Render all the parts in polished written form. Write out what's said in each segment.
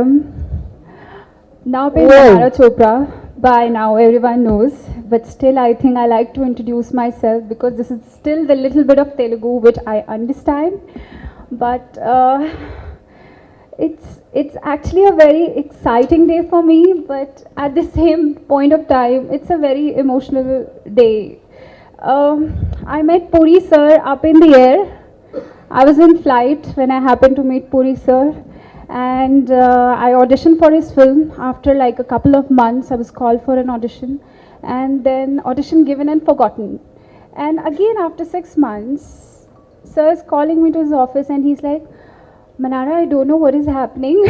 Namaskaram. Now being Manara Chopra, by now everyone knows, but still I think I like to introduce myself because this is still the little bit of Telugu which I understand. But it's actually a very exciting day for me, but at the same point of time, it's a very emotional day. I met Puri sir up in the air. I was in flight when I happened to meet Puri sir, and I auditioned for his film. After like a couple of months, I was called for an audition, and then audition given and forgotten. And again, after 6 months, sir is calling me to his office, and he's like, Manara, I don't know what is happening.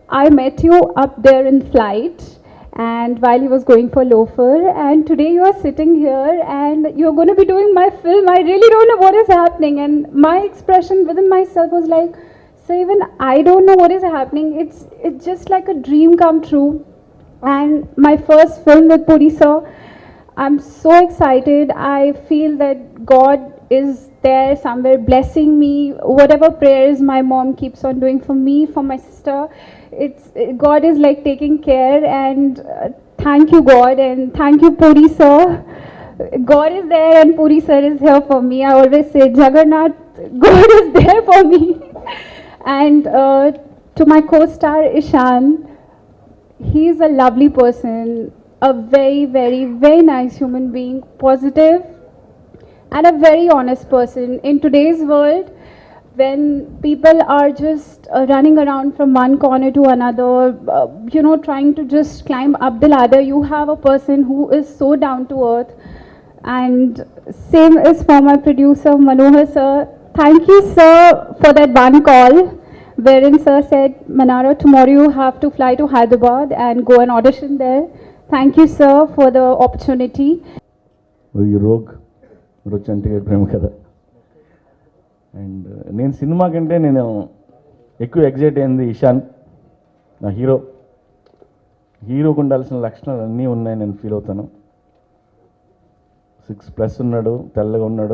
I met you up there in flight and while he was going for loafer, and today you are sitting here and you're going to be doing my film. I really don't know what is happening. And my expression within myself was like, so even I don't know what is happening. It's just like a dream come true. And my first film with Puri sir, I'm so excited. I feel that God is there somewhere blessing me. Whatever prayers my mom keeps on doing for me, for my sister, God is like taking care. And thank you, God, and thank you, Puri sir. God is there, and Puri sir is here for me. I always say, Jagannath, God is there for me. And to my co-star Ishan, he is a lovely person, a very, very, very nice human being, positive, and a very honest person. In today's world, when people are just running around from one corner to another, trying to just climb up the ladder, you have a person who is so down to earth. And same is for my producer, Manohar sir. Thank you, sir, for that one call wherein sir said, Manara, tomorrow you have to fly to Hyderabad and go and audition there. Thank you, sir, for the opportunity. ఈ rose అంటే ప్రేమ కదా. And నేను cinema కంటే నేను ఎక్కువ excite అయింది ఇషాన్, నా హీరోకు ఉండాల్సిన లక్షణాలు అన్నీ ఉన్నాయి నేను ఫీల్ అవుతాను. 6+ ఉన్నాడు, తెల్లగా ఉన్నాడు.